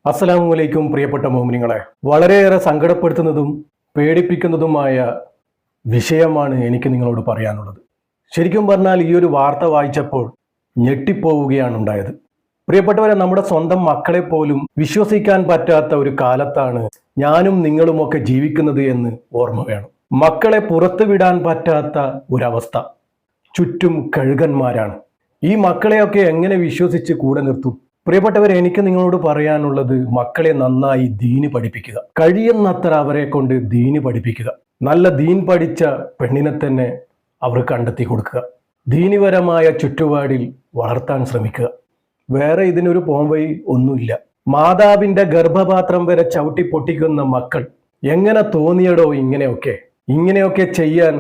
അസ്സലാമു പ്രിയപ്പെട്ട മോമിനിങ്ങളെ, വളരെയേറെ സങ്കടപ്പെടുത്തുന്നതും പേടിപ്പിക്കുന്നതുമായ വിഷയമാണ് എനിക്ക് നിങ്ങളോട് പറയാനുള്ളത്. ശരിക്കും പറഞ്ഞാൽ ഈ ഒരു വാർത്ത വായിച്ചപ്പോൾ ഞെട്ടിപ്പോവുകയാണ് ഉണ്ടായത്. പ്രിയപ്പെട്ടവരെ, നമ്മുടെ സ്വന്തം മക്കളെ പോലും വിശ്വസിക്കാൻ പറ്റാത്ത ഒരു കാലത്താണ് ഞാനും നിങ്ങളുമൊക്കെ ജീവിക്കുന്നത് എന്ന് ഓർമ്മ വേണം. മക്കളെ പുറത്തു വിടാൻ പറ്റാത്ത ഒരവസ്ഥ. ചുറ്റും കഴുകന്മാരാണ്. ഈ മക്കളെയൊക്കെ എങ്ങനെ വിശ്വസിച്ച് കൂടെ നിർത്തും? പ്രിയപ്പെട്ടവരെ, എനിക്ക് നിങ്ങളോട് പറയാനുള്ളത്, മക്കളെ നന്നായി ദീന് പഠിപ്പിക്കുക. കഴിയുന്നത്ര അവരെ കൊണ്ട് ദീന് പഠിപ്പിക്കുക. നല്ല ദീൻ പഠിച്ച പെണ്ണിനെ തന്നെ അവർ കണ്ടെത്തി കൊടുക്കുക. ദീനിപരമായ ചുറ്റുപാടിൽ വളർത്താൻ ശ്രമിക്കുക. വേറെ ഇതിനൊരു പോംവഴി ഒന്നുമില്ല. മാതാവിന്റെ ഗർഭപാത്രം വരെ ചവിട്ടി പൊട്ടിക്കുന്ന മക്കൾ എങ്ങനെ തോന്നിയടോ ഇങ്ങനെയൊക്കെ ചെയ്യാൻ?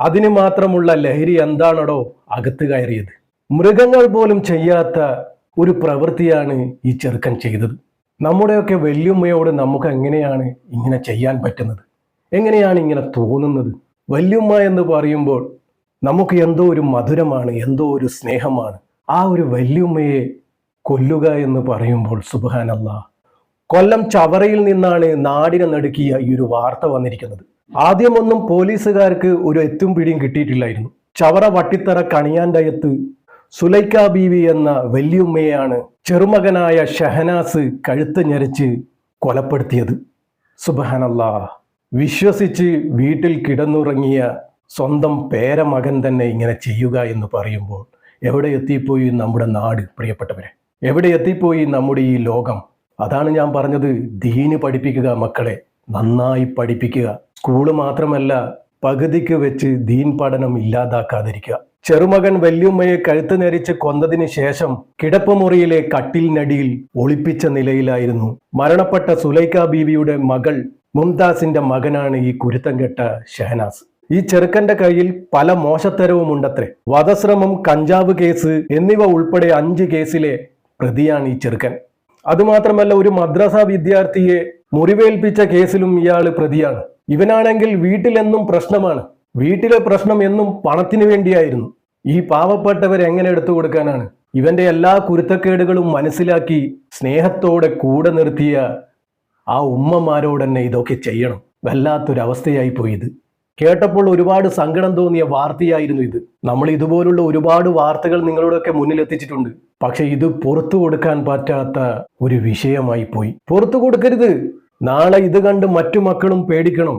അതിന് മാത്രമുള്ള ലഹരി എന്താണടോ അകത്ത് കയറിയത്? മൃഗങ്ങൾ പോലും ചെയ്യാത്ത ഒരു പ്രവൃത്തിയാണ് ഈ ചെറുക്കൻ ചെയ്തത്. നമ്മുടെയൊക്കെ വല്യുമ്മയോട് നമുക്ക് എങ്ങനെയാണ് ഇങ്ങനെ ചെയ്യാൻ പറ്റുന്നത്? എങ്ങനെയാണ് ഇങ്ങനെ തോന്നുന്നത്? വല്യുമ്മ എന്ന് പറയുമ്പോൾ നമുക്ക് എന്തോ ഒരു മധുരമാണ്, എന്തോ ഒരു സ്നേഹമാണ്. ആ ഒരു വല്യുമ്മയെ കൊല്ലുക എന്ന് പറയുമ്പോൾ സുബ്ഹാനല്ലാഹ്. കൊല്ലം ചവറയിൽ നിന്നാണ് നാടിനെ നടുക്കിയ ഈ ഒരു വാർത്ത വന്നിരിക്കുന്നത്. ആദ്യമൊന്നും പോലീസുകാർക്ക് ഒരു എത്തും പിടിയും കിട്ടിയിട്ടില്ലായിരുന്നു. ചവറ വട്ടിത്തറ കണിയാൻ്റയത്ത് സുലൈഖ ബീവി എന്ന വല്യുമ്മയാണ് ചെറുമകനായ ഷഹനാസ് കഴുത്ത് ഞെരിച്ച് കൊലപ്പെടുത്തിയത്. സുബ്ഹാനല്ലാഹ്. വിശ്വസിച്ച് വീട്ടിൽ കിടന്നുറങ്ങിയ സ്വന്തം പേരമകൻ തന്നെ ഇങ്ങനെ ചെയ്യുക എന്ന് പറയുമ്പോൾ എവിടെ എത്തിപ്പോയി നമ്മുടെ നാട്? പ്രിയപ്പെട്ടവരെ, എവിടെ എത്തിപ്പോയി നമ്മുടെ ഈ ലോകം? അതാണ് ഞാൻ പറഞ്ഞത്, ദീന് പഠിപ്പിക്കുക. മക്കളെ നന്നായി പഠിപ്പിക്കുക. സ്കൂള് മാത്രമല്ല, പകുതിക്ക് വെച്ച് ദീൻ പഠനം ഇല്ലാതാക്കാതിരിക്കുക. ചെറുമകൻ വല്യുമ്മയെ കഴുത്ത് ഞെരിച്ച് കൊന്നതിന് ശേഷം കിടപ്പുമുറിയിലെ കട്ടിലിനടിയിൽ ഒളിപ്പിച്ച നിലയിലായിരുന്നു. മരണപ്പെട്ട സുലൈഖ ബീവിയുടെ മകൾ മുംതാസിന്റെ മകനാണ് ഈ കുരുത്തം കെട്ട ഷഹനാസ്. ഈ ചെറുക്കന്റെ കയ്യിൽ പല മോശത്തരവും ഉണ്ടത്രേ. വധശ്രമം, കഞ്ചാവ് കേസ് എന്നിവ ഉൾപ്പെടെ 5 കേസിലെ പ്രതിയാണ് ഈ ചെറുക്കൻ. അതുമാത്രമല്ല, ഒരു മദ്രസ വിദ്യാർത്ഥിയെ മുറിവേൽപ്പിച്ച കേസിലും ഇയാൾ പ്രതിയാണ്. ഇവനാണെങ്കിൽ വീട്ടിലെന്നും പ്രശ്നമാണ്. വീട്ടിലെ പ്രശ്നം എന്നും പണത്തിന് വേണ്ടിയായിരുന്നു. ഈ പാവപ്പെട്ടവരെ എങ്ങനെ എടുത്തു കൊടുക്കാനാണ്? ഇവന്റെ എല്ലാ കുരുത്തക്കേടുകളും മനസ്സിലാക്കി സ്നേഹത്തോടെ കൂടെ നിർത്തിയ ആ ഉമ്മമാരോട് തന്നെ ഇതൊക്കെ ചെയ്യണം. വല്ലാത്തൊരവസ്ഥയായി പോയി ഇത്. കേട്ടപ്പോൾ ഒരുപാട് സങ്കടം തോന്നിയ വാർത്തയായിരുന്നു ഇത്. നമ്മൾ ഇതുപോലുള്ള ഒരുപാട് വാർത്തകൾ നിങ്ങളോടൊക്കെ മുന്നിൽ എത്തിച്ചിട്ടുണ്ട്. പക്ഷെ ഇത് പുറത്തു കൊടുക്കാൻ പറ്റാത്ത ഒരു വിഷയമായി പോയി. പുറത്തു കൊടുക്കരുത്. നാളെ ഇത് കണ്ട് മറ്റു മക്കളും പേടിക്കണം.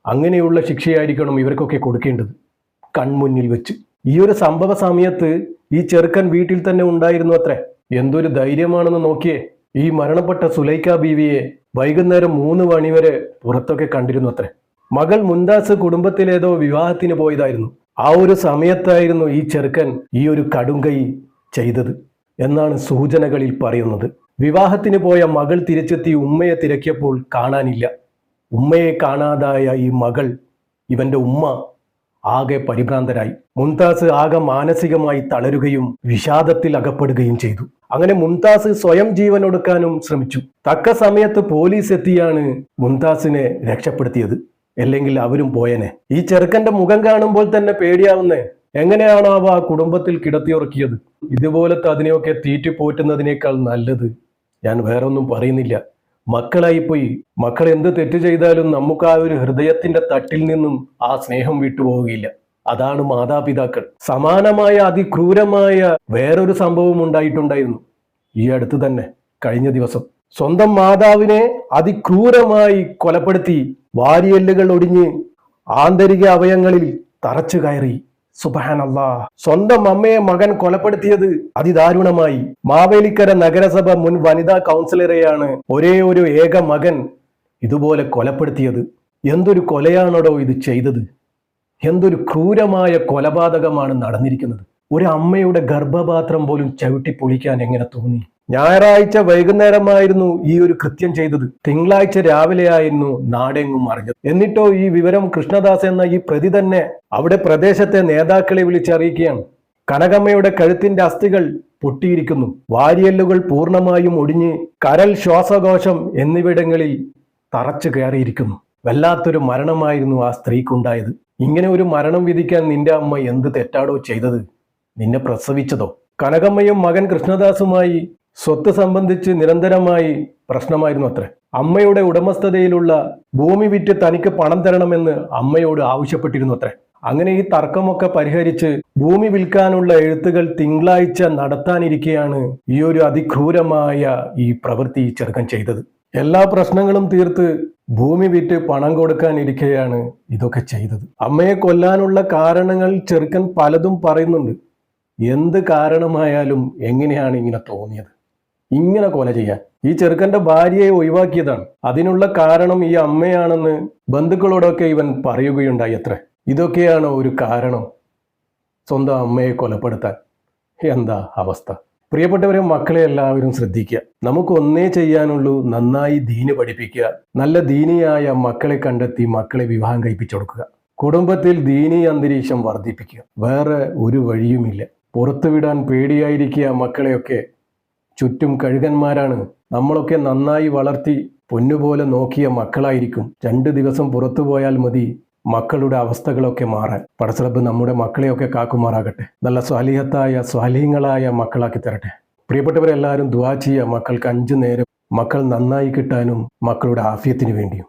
അങ്ങനെയുള്ള ശിക്ഷയായിരിക്കണം ഇവർക്കൊക്കെ കൊടുക്കേണ്ടത്, കൺമുന്നിൽ വെച്ച്. ഈ ഒരു സംഭവ സമയത്ത് ഈ ചെറുക്കൻ വീട്ടിൽ തന്നെ ഉണ്ടായിരുന്നു അത്രേ. എന്തൊരു ധൈര്യമാണെന്ന് നോക്കിയേ. ഈ മരണപ്പെട്ട സുലൈഖ ബീവിയെ വൈകുന്നേരം 3 മണി വരെ പുറത്തൊക്കെ കണ്ടിരുന്നു അത്രേ. മകൾ മുംതാസ് കുടുംബത്തിലേതോ വിവാഹത്തിന് പോയതായിരുന്നു. ആ ഒരു സമയത്തായിരുന്നു ഈ ചെറുക്കൻ ഈ ഒരു കടുംകൈ ചെയ്തത് എന്നാണ് സൂചനകളിൽ പറയുന്നത്. വിവാഹത്തിന് പോയ മകൾ തിരിച്ചെത്തി ഉമ്മയെ തിരക്കിയപ്പോൾ കാണാനില്ല. ഉമ്മയെ കാണാതായ ഈ മകൾ, ഇവന്റെ ഉമ്മ ആകെ പരിഭ്രാന്തരായി. മുംതാസ് ആകെ മാനസികമായി തളരുകയും വിഷാദത്തിൽ അകപ്പെടുകയും ചെയ്തു. അങ്ങനെ മുംതാസ് സ്വയം ജീവനൊടുക്കാനും ശ്രമിച്ചു. തക്ക സമയത്ത് പോലീസ് എത്തിയാണ് മുംതാസിനെ രക്ഷപ്പെടുത്തിയത്. അല്ലെങ്കിൽ അവരും പോയനെ. ഈ ചെറുക്കന്റെ മുഖം കാണുമ്പോൾ തന്നെ പേടിയാവുന്നേ. എങ്ങനെയാണോ അവ ആ കുടുംബത്തിൽ കിടത്തിയുറക്കിയത്? ഇതുപോലത്തെ അതിനെയൊക്കെ തീറ്റി പോറ്റുന്നതിനേക്കാൾ നല്ലത് ഞാൻ വേറൊന്നും പറയുന്നില്ല. മക്കളായിപ്പോയി. മക്കൾ എന്ത് തെറ്റ് ചെയ്താലും നമുക്ക് ആ ഒരു ഹൃദയത്തിന്റെ തട്ടിൽ നിന്നും ആ സ്നേഹം വിട്ടുപോവുകയില്ല. അതാണ് മാതാപിതാക്കൾ. സമാനമായ അതിക്രൂരമായ വേറൊരു സംഭവം ഉണ്ടായിട്ടുണ്ടായിരുന്നു ഈ അടുത്ത് തന്നെ, കഴിഞ്ഞ ദിവസം. സ്വന്തം മാതാവിനെ അതിക്രൂരമായി കൊലപ്പെടുത്തി, വാരിയെല്ലുകൾ ഒടിഞ്ഞ് ആന്തരിക അവയങ്ങളിൽ തറച്ചു കയറി. സുബ്ഹാനല്ലാഹ്. സ്വന്തം അമ്മയെ മകൻ കൊലപ്പെടുത്തിയത് അതിദാരുണമായി. മാവേലിക്കര നഗരസഭ മുൻ വനിതാ കൗൺസിലറെയാണ് ഒരേ ഒരു ഏക മകൻ ഇതുപോലെ കൊലപ്പെടുത്തിയത്. എന്തൊരു കൊലയാണോ ഇത് ചെയ്തത്? എന്തൊരു ക്രൂരമായ കൊലപാതകമാണ് നടന്നിരിക്കുന്നത്. ഒരു അമ്മയുടെ ഗർഭപാത്രം പോലും ചവിട്ടി പൊളിക്കാൻ എങ്ങനെ തോന്നി? ഞായറാഴ്ച വൈകുന്നേരമായിരുന്നു ഈ ഒരു കൃത്യം ചെയ്തത്. തിങ്കളാഴ്ച രാവിലെ ആയിരുന്നു നാടെങ്ങും അറിഞ്ഞത്. എന്നിട്ടോ ഈ വിവരം കൃഷ്ണദാസ് എന്ന ഈ പ്രതി തന്നെ അവിടെ പ്രദേശത്തെ നേതാക്കളെ വിളിച്ചറിയിക്കുകയാണ്. കനകമ്മയുടെ കഴുത്തിന്റെ അസ്ഥികൾ പൊട്ടിയിരിക്കുന്നു. വാരിയെല്ലുകൾ പൂർണ്ണമായും ഒടിഞ്ഞ് കരൾ, ശ്വാസകോശം എന്നിവിടങ്ങളിൽ തറച്ചു കയറിയിരിക്കുന്നു. വല്ലാത്തൊരു മരണമായിരുന്നു ആ സ്ത്രീക്കുണ്ടായത്. ഇങ്ങനെ ഒരു മരണം വിധിക്കാൻ നിന്റെ അമ്മ എന്ത് തെറ്റാടോ ചെയ്തത്? നിന്നെ പ്രസവിച്ചതോ? കനകമ്മയും മകൻ കൃഷ്ണദാസുമായി സ്വത്ത് സംബന്ധിച്ച് നിരന്തരമായി പ്രശ്നമായിരുന്നു അത്രേ. അമ്മയുടെ ഉടമസ്ഥതയിലുള്ള ഭൂമി വിറ്റ് തനിക്ക് പണം തരണമെന്ന് അമ്മയോട് ആവശ്യപ്പെട്ടിരുന്നു അത്രേ. അങ്ങനെ ഈ തർക്കമൊക്കെ പരിഹരിച്ച് ഭൂമി വിൽക്കാനുള്ള എഴുത്തുകൾ തിങ്കളാഴ്ച നടത്താനിരിക്കെയാണ് ഈ ഒരു അതിക്രൂരമായ ഈ പ്രവൃത്തി ചെറുക്കൻ ചെയ്തത്. എല്ലാ പ്രശ്നങ്ങളും തീർത്ത് ഭൂമി വിറ്റ് പണം കൊടുക്കാനിരിക്കെയാണ് ഇതൊക്കെ ചെയ്തത്. അമ്മയെ കൊല്ലാനുള്ള കാരണങ്ങൾ ചെറുക്കൻ പലതും പറയുന്നുണ്ട്. എന്ത് കാരണമായാലും എങ്ങനെയാണ് ഇങ്ങനെ തോന്നിയത്, ഇങ്ങനെ കൊല ചെയ്യാൻ? ഈ ചെറുക്കന്റെ ഭാര്യയെ ഒഴിവാക്കിയതാണ്. അതിനുള്ള കാരണം ഈ അമ്മയാണെന്ന് ബന്ധുക്കളോടൊക്കെ ഇവൻ പറയുകയുണ്ടായി അത്രേ. ഇതൊക്കെയാണ് ഒരു കാരണം സ്വന്തം അമ്മയെ കൊലപ്പെടുത്താൻ? എന്താ അവസ്ഥ? പ്രിയപ്പെട്ടവരെ, മക്കളെ എല്ലാവരും ശ്രദ്ധിക്കുക. നമുക്ക് ഒന്നേ ചെയ്യാനുള്ളൂ, നന്നായി ദീന് പഠിപ്പിക്കുക. നല്ല ദീനിയായ മക്കളെ കണ്ടെത്തി മക്കളെ വിവാഹം കഴിപ്പിച്ചു കൊടുക്കുക. കുടുംബത്തിൽ ദീനീ അന്തരീക്ഷം വർദ്ധിപ്പിക്കുക. വേറെ ഒരു വഴിയുമില്ല. പുറത്തുവിടാൻ പേടിയായിരിക്കുക മക്കളെയൊക്കെ. ചുറ്റും കഴുകന്മാരാണ്. നമ്മളൊക്കെ നന്നായി വളർത്തി പൊന്നുപോലെ നോക്കിയ മക്കളായിരിക്കും. 2 ദിവസം പുറത്തു പോയാൽ മതി മക്കളുടെ അവസ്ഥകളൊക്കെ മാറാൻ. പടച്ചറബ് നമ്മുടെ മക്കളെയൊക്കെ കാക്കുമാറാകട്ടെ. നല്ല സ്വാലിഹത്തായ സ്വാലിഹങ്ങളായ മക്കളാക്കി തരട്ടെ. പ്രിയപ്പെട്ടവരെല്ലാവരും ദുആ ചെയ്യുക, മക്കൾക്ക് 5 നേരം മക്കൾ നന്നായി കിട്ടാനും മക്കളുടെ ആഫിയത്തിന് വേണ്ടിയും.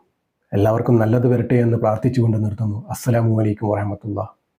എല്ലാവർക്കും നല്ലത് വരട്ടെ എന്ന് പ്രാർത്ഥിച്ചുകൊണ്ട് നിർത്തുന്നു. അസ്സലാമു അലൈക്കും വറഹ്മത്തുള്ളാഹി.